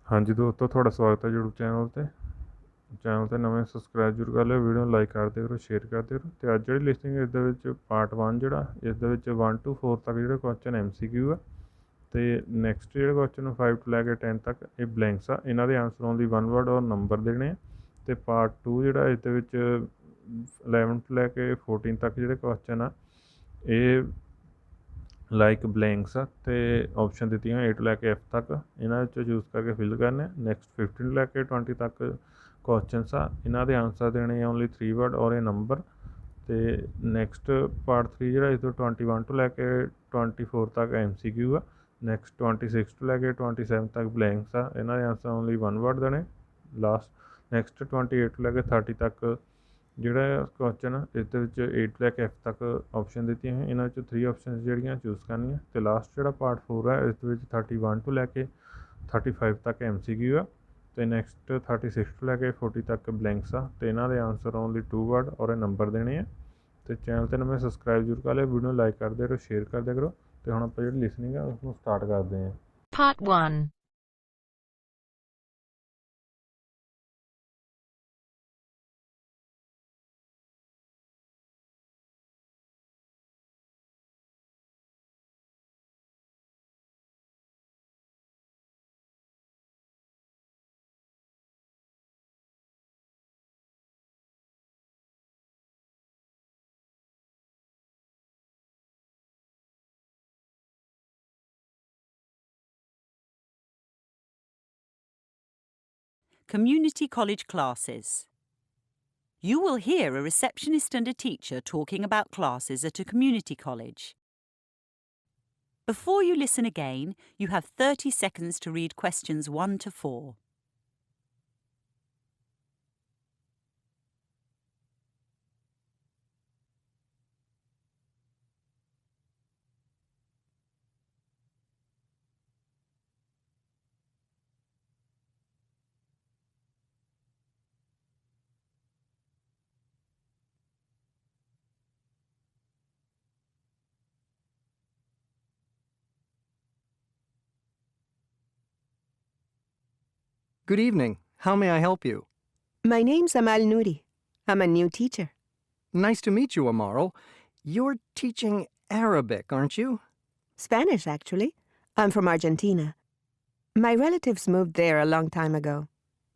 हाँ जी दोस्तों, ਤੁਹਾਡਾ ਸਵਾਗਤ ਹੈ YouTube ਚੈਨਲ ਤੇ ਨਵੇਂ ਸਬਸਕ੍ਰਾਈਬ ਜ਼ਰੂਰ ਕਰ ਲਿਓ, ਵੀਡੀਓ ਨੂੰ ਲਾਈਕ ਕਰਦੇ ਕਰੋ, ਸ਼ੇਅਰ ਕਰਦੇ ਕਰੋ। ਤੇ ਅੱਜ ਜਿਹੜੀ ਲਿਸਟਿੰਗ ਇਸ ਦੇ ਵਿੱਚ ਪਾਰਟ 1 ਜਿਹੜਾ ਇਸ ਦੇ ਵਿੱਚ 1 to 4 ਤੱਕ ਜਿਹੜੇ ਕੁਐਸਚਨ MCQ ਆ ਤੇ ਨੈਕਸਟ ਜਿਹੜੇ ਕੁਐਸਚਨ 5 ਤੋਂ ਲੈ ਕੇ 10 ਤੱਕ ਇਹ ਬਲੈਂਕਸ ਆ। ਇਹਨਾਂ ਦੇ ਆਨਸਰ ਓਨਲੀ 1 ਵਰਡ ਔਰ ਨੰਬਰ ਦੇਣੇ ਆ। ਤੇ ਪਾਰਟ 2 ਜਿਹੜਾ ਇਸ ਦੇ ਵਿੱਚ 11 ਤੋਂ ਲੈ ਕੇ 14 ਤੱਕ ਜਿਹੜੇ ਕੁਐਸਚਨ ਆ ਇਹ ਲਾਈਕ ਬਲੈਂਕਸ ਆ ਤੇ ਆਪਸ਼ਨ ਦਿੱਤੀਆਂ A ਤੋਂ ਲੈ ਕੇ F ਤੱਕ, ਇਹਨਾਂ ਵਿੱਚੋਂ ਚੂਜ਼ ਕਰਕੇ ਫਿਲ ਕਰਨੇ। ਨੈਕਸਟ 15 ਤੋਂ ਲੈ ਕੇ 20 ਤੱਕ ਕੁਐਸਚਨਸ ਆ, ਇਹਨਾਂ ਦੇ ਆਨਸਰ ਦੇਣੇ ਓਨਲੀ 3 ਵਰਡ ਔਰ ਇਹ ਨੰਬਰ। ਤੇ ਨੈਕਸਟ ਪਾਰਟ 3 ਜਿਹੜਾ ਇਸ ਤੋਂ 21 ਤੋਂ ਲੈ ਕੇ 24 ਤੱਕ MCQ ਆ। ਨੈਕਸਟ 26 ਤੋਂ ਲੈ ਕੇ 27 ਤੱਕ ਬਲੈਂਕਸ ਆ, ਇਹਨਾਂ ਦੇ ਆਨਸਰ ਓਨਲੀ 1 ਵਰਡ ਦੇਣੇ। ਲਾਸਟ ਨੈਕਸਟ 28 ਤੋਂ ਲੈ ਕੇ 30 ਤੱਕ ਜਿਹੜਾ ਕੁਐਸਚਨ ਇਸ ਦੇ ਵਿੱਚ 8 ਤੋਂ ਲੈ ਕੇ F ਤੱਕ ਆਪਸ਼ਨ ਦਿੱਤੀਆਂ ਹੋਈਆਂ, ਇਹਨਾਂ ਵਿੱਚੋਂ 3 ਆਪਸ਼ਨ ਜਿਹੜੀਆਂ ਚੂਜ਼ ਕਰਨੀਆਂ। ਤੇ ਲਾਸਟ ਜਿਹੜਾ ਪਾਰਟ 4 ਹੈ ਇਸ ਦੇ ਵਿੱਚ 31 ਤੋਂ ਲੈ ਕੇ 35 ਤੱਕ MCQ ਆ ਤੇ ਨੈਕਸਟ 36 ਤੋਂ ਲੈ ਕੇ 40 ਤੱਕ ਬਲੈਂਕਸ ਆ ਤੇ ਇਹਨਾਂ ਦੇ ਆਨਸਰ ਓਨਲੀ 2 ਵਰਡ ਔਰ ਇਹ ਨੰਬਰ ਦੇਣੇ ਆ। ਤੇ ਚੈਨਲ ਤੇ ਨਵੇਂ ਸਬਸਕ੍ਰਾਈਬ ਜ਼ਰੂਰ ਕਰ ਲਿਓ, ਵੀਡੀਓ ਨੂੰ ਲਾਈਕ ਕਰਦੇ ਰਹੋ, ਸ਼ੇਅਰ ਕਰਦੇ ਕਰੋ। ਤੇ ਹੁਣ ਆਪਾਂ ਜਿਹੜੀ ਲਿਸਨਿੰਗ ਆ ਉਸਨੂੰ ਸਟਾਰਟ ਕਰਦੇ ਹਾਂ। Part 1. Community college classes. You will hear a receptionist and a teacher talking about classes at a community college. Before you listen again, you have 30 seconds to read questions 1 to 4. Good evening. How may I help you? My name's Amal Nouri. I'm a new teacher. Nice to meet you, Amaral. You're teaching Arabic, aren't you? Spanish, actually. I'm from Argentina. My relatives moved there a long time ago.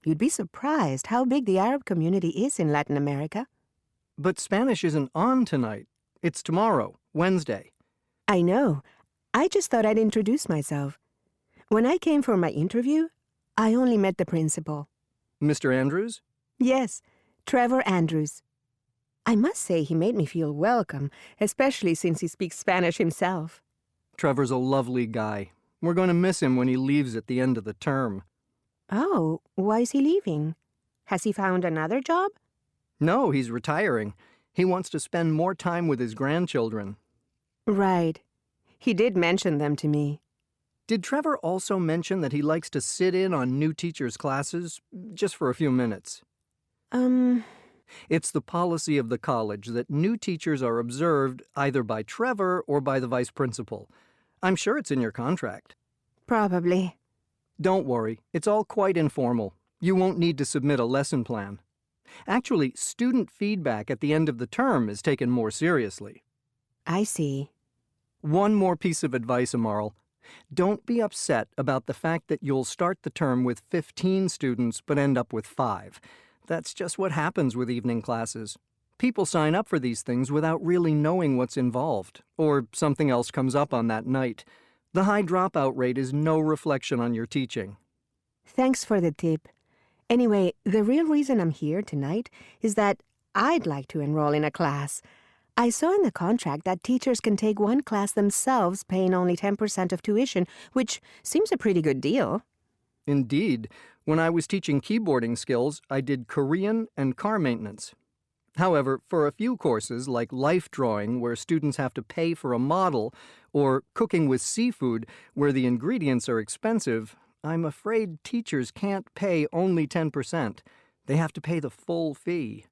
You'd be surprised how big the Arab community is in Latin America. But Spanish isn't on tonight. It's tomorrow, Wednesday. I know. I just thought I'd introduce myself. When I came for my interview, I only met the principal. Mr. Andrews? Yes, Trevor Andrews. I must say he made me feel welcome, especially since he speaks Spanish himself. Trevor's a lovely guy. We're going to miss him when he leaves at the end of the term. Oh, why is he leaving? Has he found another job? No, he's retiring. He wants to spend more time with his grandchildren. Right. He did mention them to me. Did Trevor also mention that he likes to sit in on new teachers' classes, just for a few minutes? It's the policy of the college that new teachers are observed either by Trevor or by the vice principal. I'm sure it's in your contract. Probably. Don't worry, it's all quite informal. You won't need to submit a lesson plan. Actually, student feedback at the end of the term is taken more seriously. I see. One more piece of advice, Amaral. Don't be upset about the fact that you'll start the term with 15 students but end up with 5. That's just what happens with evening classes. People sign up for these things without really knowing what's involved, or something else comes up on that night. The high dropout rate is no reflection on your teaching. Thanks for the tip. Anyway, the real reason I'm here tonight is that I'd like to enroll in a class. I saw in the contract that teachers can take one class themselves, paying only 10% of tuition, which seems a pretty good deal. Indeed. When I was teaching keyboarding skills, I did Korean and car maintenance. However, for a few courses, like life drawing, where students have to pay for a model, or cooking with seafood, where the ingredients are expensive, I'm afraid teachers can't pay only 10%. They have to pay the full fee.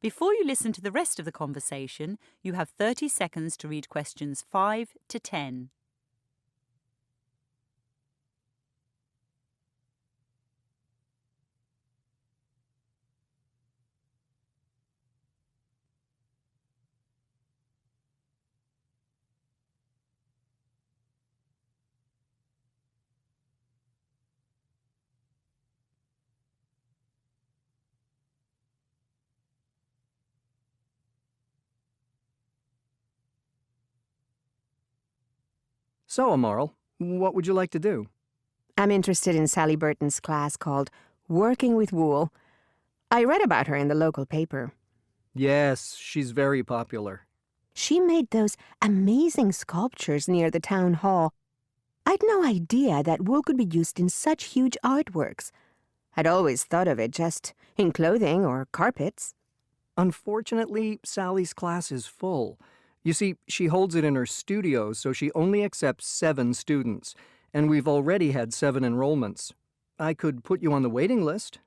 Before you listen to the rest of the conversation, you have 30 seconds to read questions 5 to 10. So, Amaral, what would you like to do? I'm interested in Sally Burton's class called Working with Wool. I read about her in the local paper. Yes, she's very popular. She made those amazing sculptures near the town hall. I'd no idea that wool could be used in such huge artworks. I'd always thought of it just in clothing or carpets. Unfortunately, Sally's class is full. You see, she holds it in her studio, so she only accepts 7 students, and we've already had 7 enrollments. I could put you on the waiting list.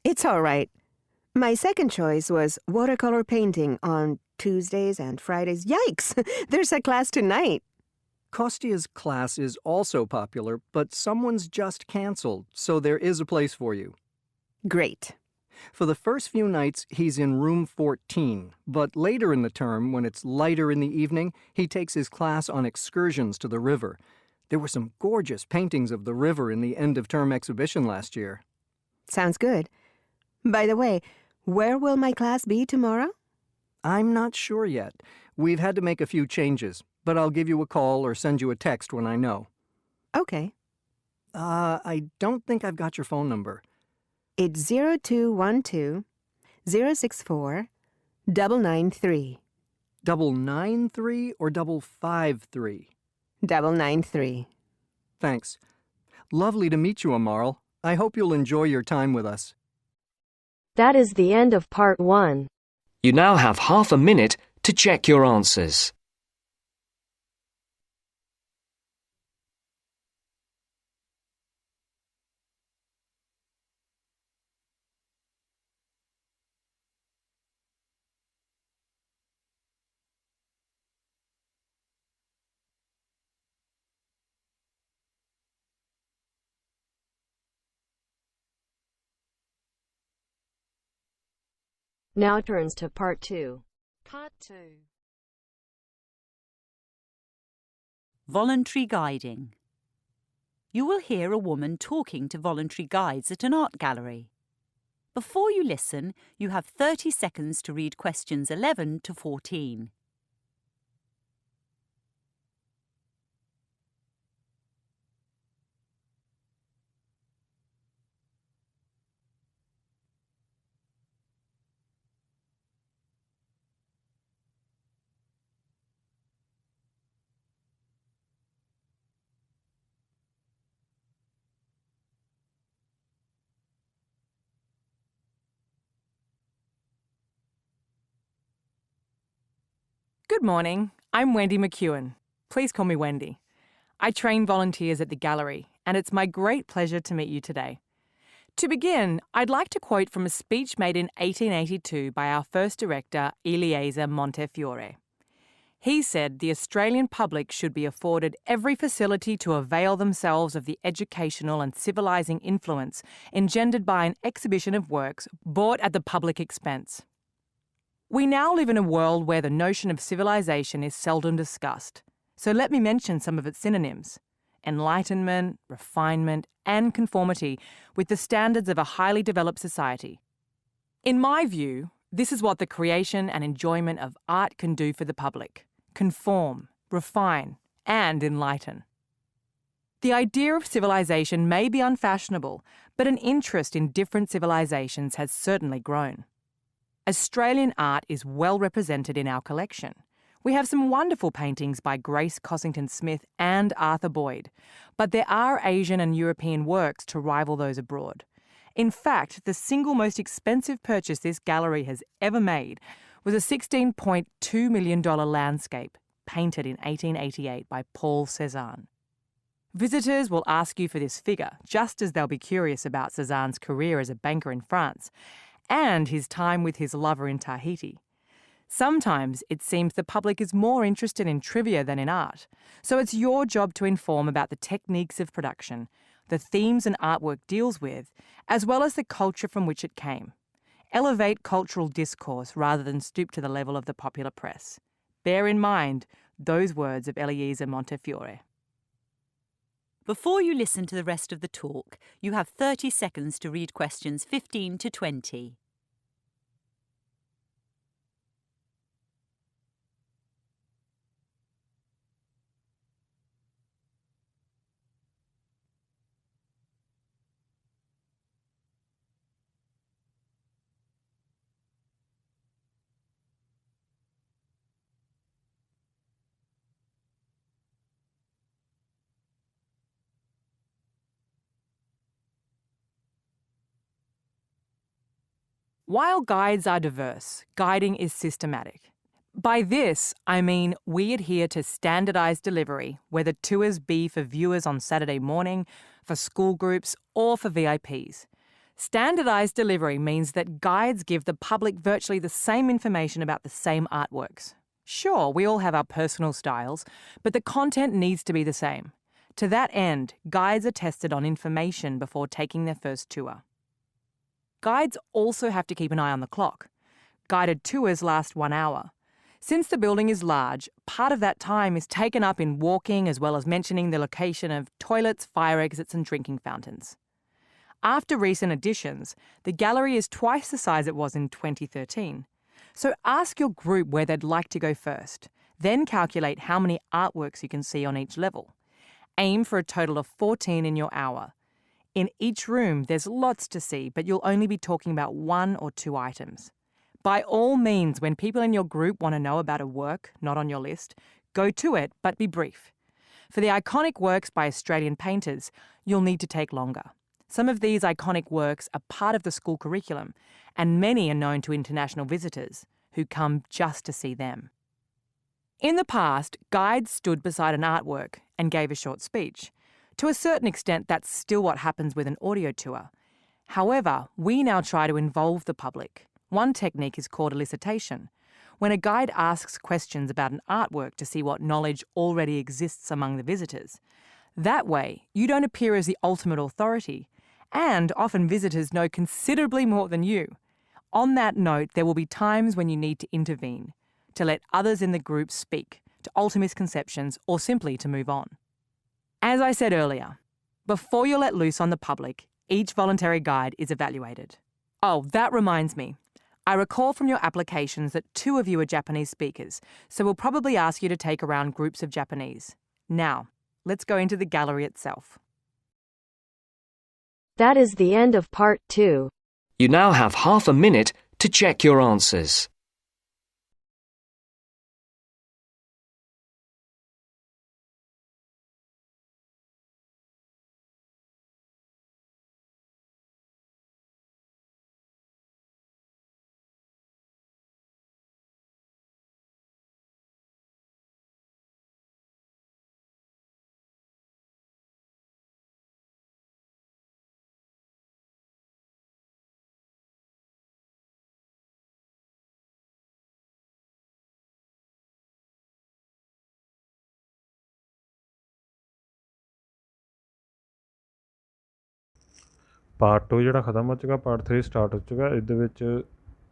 It's all right. My second choice was watercolor painting on Tuesdays and Fridays. Yikes! There's a class tonight. Kostia's class is also popular, but someone's just canceled, so there is a place for you. Great. For the first few nights, he's in room 14, but later in the term, when it's lighter in the evening, he takes his class on excursions to the river. There were some gorgeous paintings of the river in the end-of-term exhibition last year. Sounds good. By the way, where will my class be tomorrow? I'm not sure yet. We've had to make a few changes, but I'll give you a call or send you a text when I know. Okay. I don't think I've got your phone number. It's 0212 064 993. 993 or 553? 993. Thanks. Lovely to meet you, Amaral. I hope you'll enjoy your time with us. That is the end of part 1. You now have half a minute to check your answers. Now turns to part 2. Part 2. Voluntary guiding. You will hear a woman talking to voluntary guides at an art gallery. Before you listen, you have 30 seconds to read questions 11 to 14. Good morning, I'm Wendy McEwen. Please call me Wendy. I train volunteers at the gallery, and it's my great pleasure to meet you today. To begin, I'd like to quote from a speech made in 1882 by our first director, Eliezer Montefiore. He said the Australian public should be afforded every facility to avail themselves of the educational and civilising influence engendered by an exhibition of works bought at the public expense. We now live in a world where the notion of civilization is seldom discussed, so let me mention some of its synonyms: enlightenment, refinement, and conformity with the standards of a highly developed society. In my view, this is what the creation and enjoyment of art can do for the public: conform, refine, and enlighten. The idea of civilization may be unfashionable, but an interest in different civilizations has certainly grown. Australian art is well represented in our collection. We have some wonderful paintings by Grace Cossington-Smith and Arthur Boyd, but there are Asian and European works to rival those abroad. In fact, the single most expensive purchase this gallery has ever made was a $16.2 million landscape painted in 1888 by Paul Cézanne. Visitors will ask you for this figure, just as they'll be curious about Cézanne's career as a banker in France and his time with his lover in Tahiti. Sometimes it seems the public is more interested in trivia than in art, so it's your job to inform about the techniques of production, the themes an artwork deals with, as well as the culture from which it came. Elevate cultural discourse rather than stoop to the level of the popular press. Bear in mind those words of Eliezer Montefiore. Before you listen to the rest of the talk, you have 30 seconds to read questions 15 to 20. While guides are diverse, guiding is systematic. By this, I mean we adhere to standardised delivery, whether tours be for viewers on Saturday morning, for school groups, or for VIPs. Standardised delivery means that guides give the public virtually the same information about the same artworks. Sure, we all have our personal styles, but the content needs to be the same. To that end, guides are tested on information before taking their first tour. Guides also have to keep an eye on the clock. Guided tours last 1 hour. Since the building is large, part of that time is taken up in walking as well as mentioning the location of toilets, fire exits and drinking fountains. After recent additions, the gallery is twice the size it was in 2013. So ask your group where they'd like to go first, then calculate how many artworks you can see on each level. Aim for a total of 14 in your hour. In each room, there's lots to see, but you'll only be talking about 1 or 2 items. By all means, when people in your group want to know about a work not on your list, go to it, but be brief. For the iconic works by Australian painters, you'll need to take longer. Some of these iconic works are part of the school curriculum, and many are known to international visitors who come just to see them. In the past, guides stood beside an artwork and gave a short speech. To a certain extent, that's still what happens with an audio tour. However, we now try to involve the public. One technique is called elicitation, when a guide asks questions about an artwork to see what knowledge already exists among the visitors. That way, you don't appear as the ultimate authority, and often visitors know considerably more than you. On that note, there will be times when you need to intervene, to let others in the group speak, to alter misconceptions, or simply to move on. As I said earlier, before you're let loose on the public, each voluntary guide is evaluated. Oh, that reminds me. I recall from your applications that 2 of you are Japanese speakers, so we'll probably ask you to take around groups of Japanese. Now, let's go into the gallery itself. That is the end of part 2. You now have half a minute to check your answers. Part 2 ਜਿਹੜਾ ਖਤਮ ਹੋ ਚੁੱਕਾ, part 3 start ਹੋ ਚੁੱਕਾ। ਇਹਦੇ ਵਿੱਚ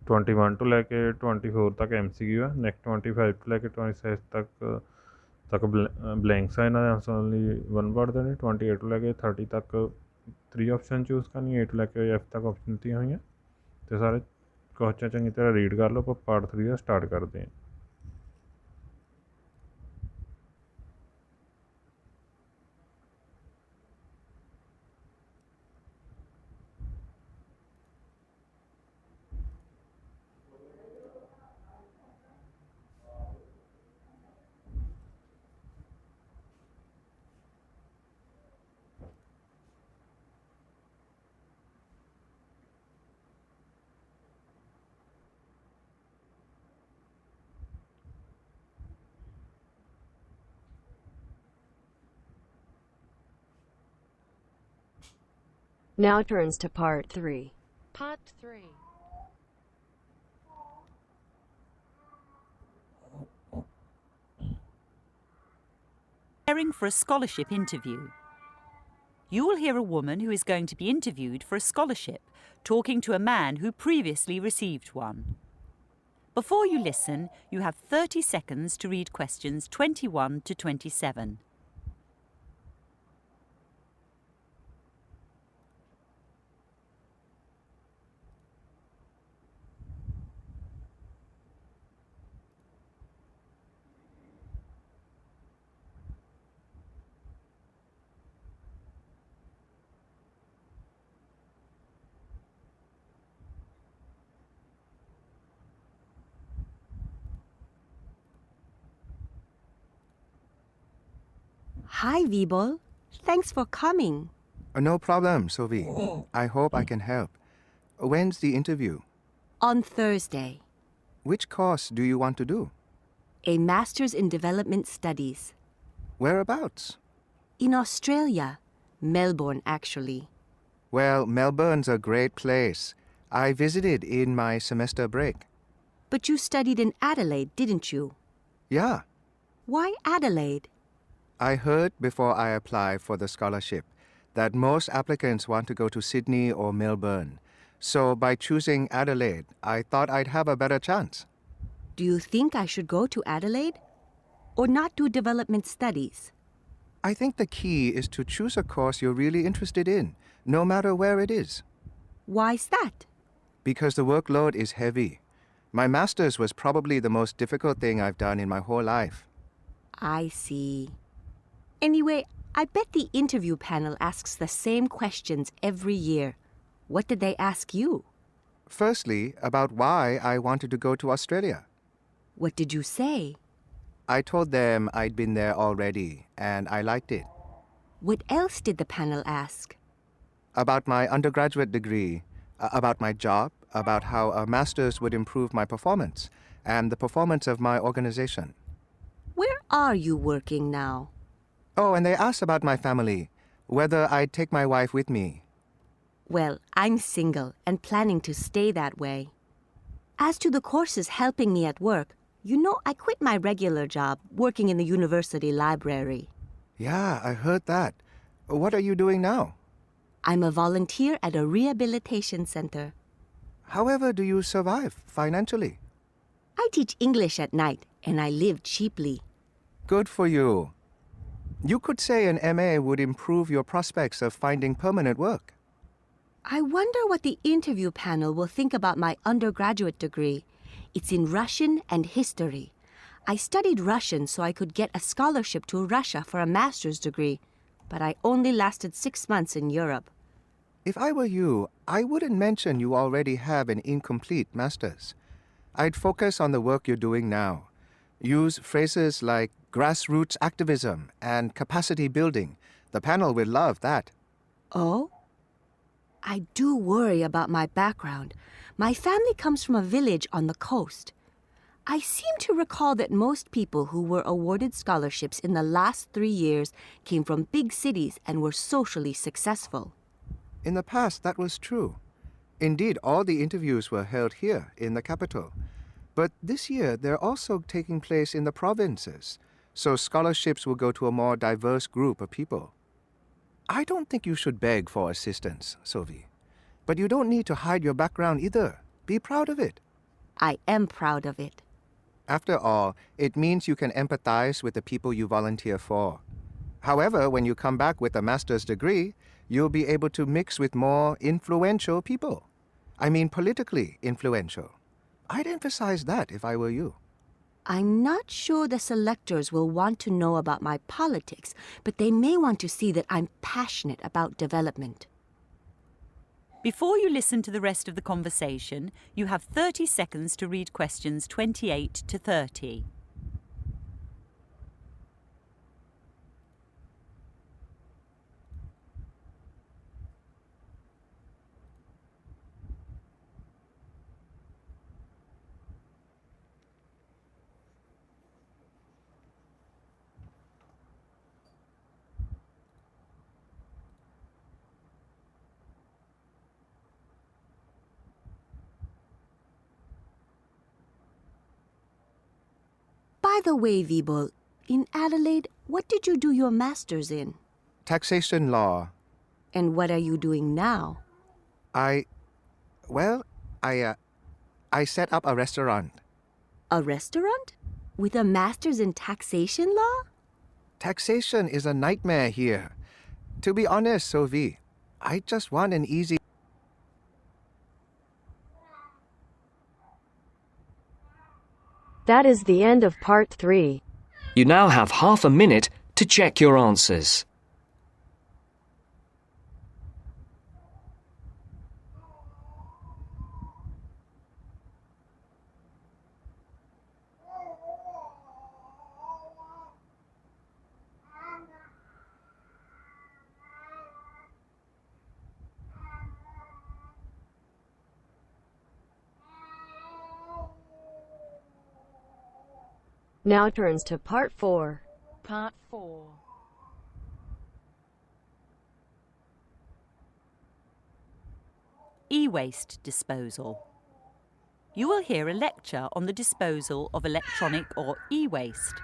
21 ਤੋਂ ਲੈ ਕੇ 24 ਤੱਕ MCQ ਆ, ਨੈਕਸਟ 25 ਤੋਂ ਲੈ ਕੇ 26 ਤੱਕ ਬਲੈਂਕਸ ਆ। ਇਹਨਾਂ ਦੇ ਆਂਸਰ ਲਈ 1 ਵਰਡ ਦੇ ਨੇ। 28 ਤੋਂ ਲੈ ਕੇ 30 ਤੱਕ 3 ਆਪਸ਼ਨ ਚੂਜ਼ ਕਰਨੀ, 8 ਤੋਂ ਲੈ ਕੇ F ਤੱਕ ਆਪਸ਼ਨ ਦਿੱਤੀਆਂ ਹੋਈਆਂ। ਅਤੇ ਸਾਰੇ ਕੁਐਸਚਨ ਚੰਗੀ ਤਰ੍ਹਾਂ ਰੀਡ ਕਰ ਲਓ। ਆਪਾਂ ਪਾਰਟ 3 ਦਾ ਸਟਾਰਟ ਕਰਦੇ ਹਾਂ। Now turns to part 3. Part 3. Preparing for a scholarship interview. You will hear a woman who is going to be interviewed for a scholarship talking to a man who previously received one. Before you listen, you have 30 seconds to read questions 21 to 27. Hi, Vibol. Thanks for coming. No problem, Sophie. I hope I can help. When's the interview? On Thursday. Which course do you want to do? A Master's in Development Studies. Whereabouts? In Australia. Melbourne, actually. Well, Melbourne's a great place. I visited in my semester break. But you studied in Adelaide, didn't you? Yeah, Why Adelaide? I heard before I applied for the scholarship that most applicants want to go to Sydney or Melbourne. So by choosing Adelaide, I thought I'd have a better chance. Do you think I should go to Adelaide? Or not do development studies? I think the key is to choose a course you're really interested in, no matter where it is. Why's that? Because the workload is heavy. My master's was probably the most difficult thing I've done in my whole life. I see. Anyway, I bet the interview panel asks the same questions every year. What did they ask you? Firstly, about why I wanted to go to Australia. What did you say? I told them I'd been there already, and I liked it. What else did the panel ask? About my undergraduate degree, about my job, about how a master's would improve my performance, and the performance of my organization. Where are you working now? Oh, and they asked about my family, whether I'd take my wife with me. Well, I'm single and planning to stay that way. As to the courses helping me at work, you know I quit my regular job working in the university library. Yeah, I heard that. What are you doing now? I'm a volunteer at a rehabilitation center. However do you survive financially? I teach English at night and I live cheaply. Good for you. You could say an MA would improve your prospects of finding permanent work. I wonder what the interview panel will think about my undergraduate degree. It's in Russian and history. I studied Russian so I could get a scholarship to Russia for a master's degree, but I only lasted 6 months in Europe. If I were you, I wouldn't mention you already have an incomplete master's. I'd focus on the work you're doing now. Use phrases like grassroots activism and capacity building. The panel will love that. Oh? I do worry about my background. My family comes from a village on the coast. I seem to recall that most people who were awarded scholarships in the last 3 years came from big cities and were socially successful. In the past, that was true. Indeed, all the interviews were held here in the capital. But this year, they're also taking place in the provinces, so scholarships will go to a more diverse group of people. I don't think you should beg for assistance, Sophie. But you don't need to hide your background either. Be proud of it. I am proud of it. After all, it means you can empathize with the people you volunteer for. However, when you come back with a master's degree, you'll be able to mix with more influential people. I mean politically influential. I'd emphasize that if I were you. I'm not sure the selectors will want to know about my politics, but they may want to see that I'm passionate about development. Before you listen to the rest of the conversation, you have 30 seconds to read questions 28 to 30. By the way, Vibol, in Adelaide, what did you do your master's in? Taxation law. And what are you doing now? I set up a restaurant. A restaurant? With a master's in taxation law? Taxation is a nightmare here. To be honest, Sophie, I just want an easy... That is the end of part 3. You now have half a minute to check your answers. Now turns to Part 4. Part 4. E-waste disposal. You will hear a lecture on the disposal of electronic or e-waste.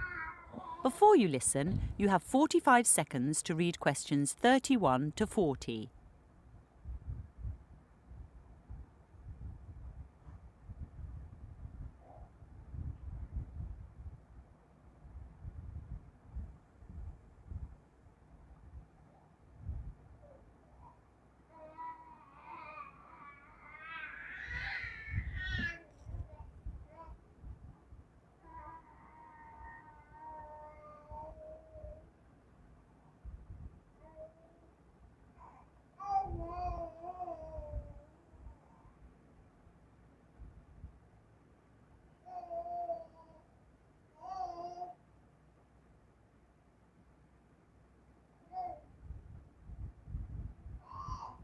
Before you listen, you have 45 seconds to read questions 31 to 40.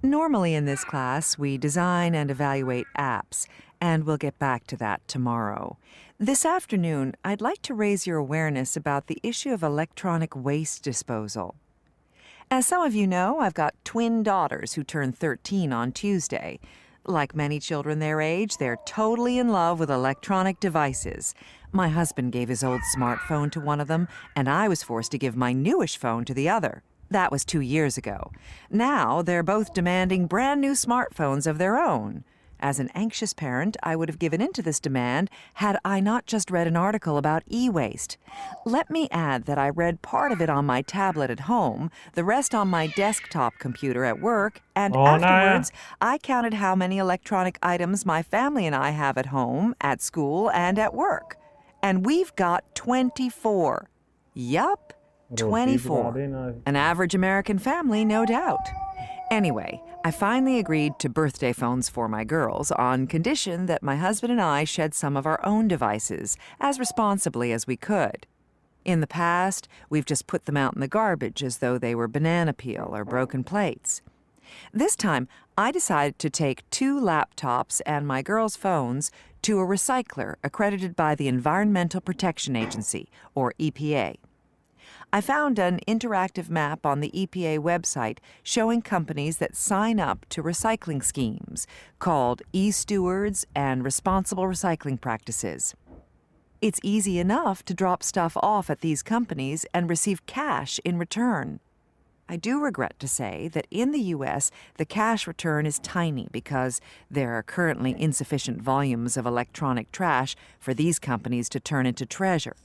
Normally in this class, we design and evaluate apps, and we'll get back to that tomorrow. This afternoon, I'd like to raise your awareness about the issue of electronic waste disposal. As some of you know, I've got twin daughters who turn 13 on Tuesday. Like many children their age, they're totally in love with electronic devices. My husband gave his old smartphone to one of them, and I was forced to give my newish phone to the other. That was 2 years ago. Now they're both demanding brand new smartphones of their own. As an anxious parent, I would have given in to this demand had I not just read an article about e-waste. Let me add that I read part of it on my tablet at home, the rest on my desktop computer at work, and afterwards I counted how many electronic items my family and I have at home, at school, and at work. And we've got 24. Yup. 24. An average American family, no doubt. Anyway, I finally agreed to birthday phones for my girls on condition that my husband and I shed some of our own devices as responsibly as we could. In the past, we've just put them out in the garbage as though they were banana peel or broken plates. This time, I decided to take 2 laptops and my girls' phones to a recycler accredited by the Environmental Protection Agency, or EPA. I found an interactive map on the EPA website showing companies that sign up to recycling schemes called e-stewards and responsible recycling practices. It's easy enough to drop stuff off at these companies and receive cash in return. I do regret to say that in the U.S., the cash return is tiny because there are currently insufficient volumes of electronic trash for these companies to turn into treasure.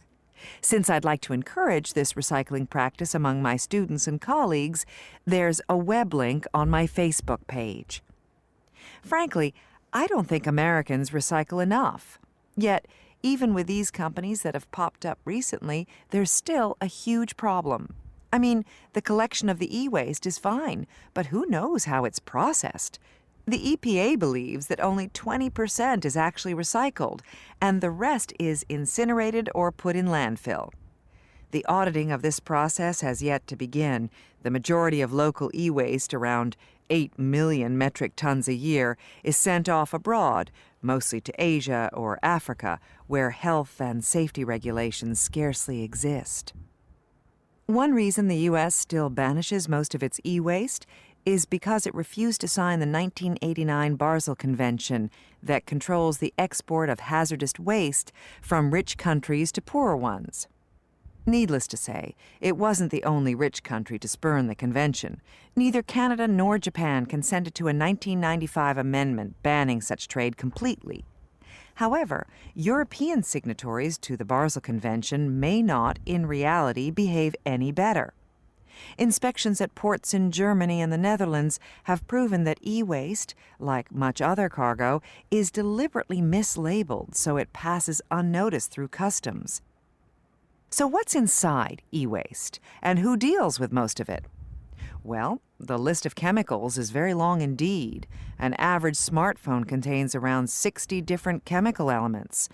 Since I'd like to encourage this recycling practice among my students and colleagues, there's a web link on my Facebook page. Frankly, I don't think Americans recycle enough. Yet, even with these companies that have popped up recently, there's still a huge problem. I mean, the collection of the e-waste is fine, but who knows how it's processed? The EPA believes that only 20% is actually recycled, and the rest is incinerated or put in landfill. The auditing of this process has yet to begin. The majority of local e-waste, around 8 million metric tons a year, is sent off abroad, mostly to Asia or Africa, where health and safety regulations scarcely exist. One reason the U.S. still banishes most of its e-waste is because it refused to sign the 1989 Basel Convention that controls the export of hazardous waste from rich countries to poorer ones. Needless to say, it wasn't the only rich country to spurn the convention. Neither Canada nor Japan consented to a 1995 amendment banning such trade completely. However, European signatories to the Basel Convention may not, in reality, behave any better. Inspections at ports in Germany and the Netherlands have proven that e-waste, like much other cargo, is deliberately mislabeled so it passes unnoticed through customs. So what's inside e-waste, and who deals with most of it? Well, the list of chemicals is very long indeed. An average smartphone contains around 60 different chemical elements.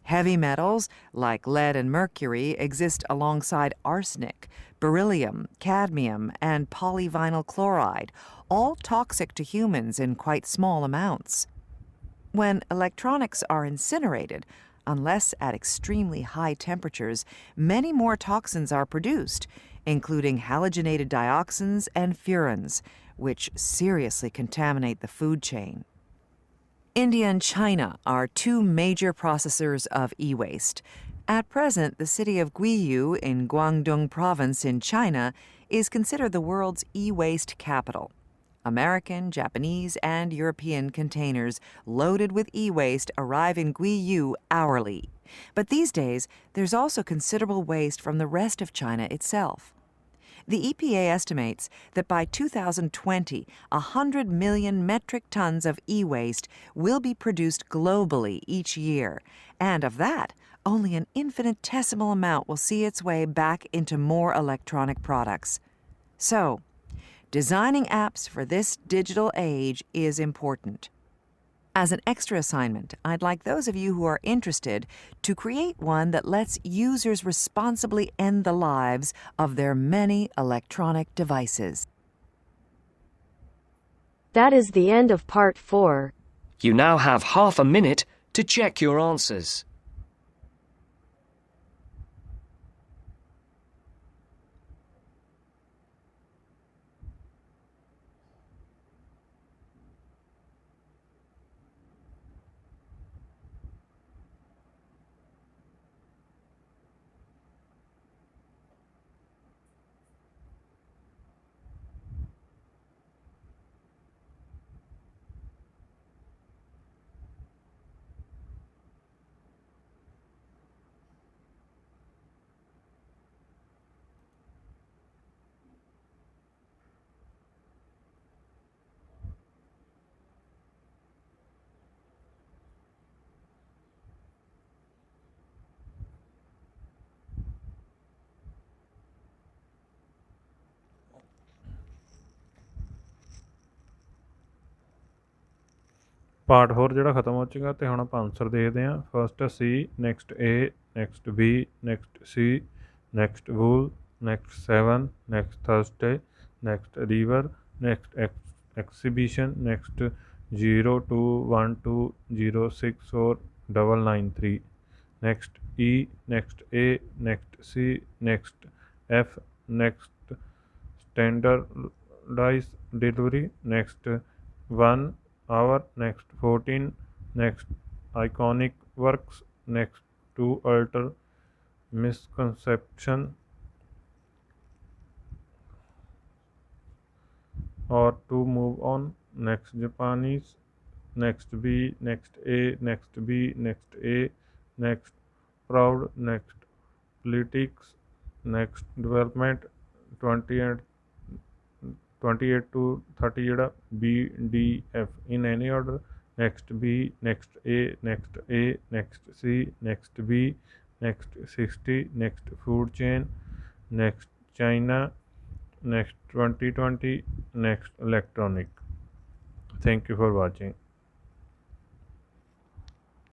Heavy metals, like lead and mercury, exist alongside arsenic, beryllium, cadmium, and polyvinyl chloride, all toxic to humans in quite small amounts. When electronics are incinerated, unless at extremely high temperatures, many more toxins are produced, including halogenated dioxins and furans, which seriously contaminate the food chain. India and China are two major processors of e-waste. At present, the city of Guiyu in Guangdong province in China is considered the world's e-waste capital. American, Japanese, and European containers loaded with e-waste arrive in Guiyu hourly. But these days, there's also considerable waste from the rest of China itself. The EPA estimates that by 2020, 100 million metric tons of e-waste will be produced globally each year, and of that, only an infinitesimal amount will see its way back into more electronic products. So, designing apps for this digital age is important. As an extra assignment, I'd like those of you who are interested to create one that lets users responsibly end the lives of their many electronic devices. That is the end of part 4. You now have half a minute to check your answers. Part 4 ਜਿਹੜਾ ਖਤਮ ਹੋ ਚੁੱਕਾ ਤੇ ਹੁਣ ਆਪਾਂ answer ਦੇਖਦੇ ਹਾਂ। First C, next A, next B, next C, next wool, next 7, next Thursday, next river, next exhibition, next 0212064993, next E, next A, next C, next F, next standardized delivery, next 1 hour, next 14, next iconic works, next to alter misconception or to move on, next Japanese, next B, next A, next B, next A, next proud, next politics, next development, 28 to 30 ਜਿਹੜਾ B, D, F in any order, next B, next A, next A, next C, next B, next 60, next food chain, next China, next 2020, next electronic. Thank you for watching.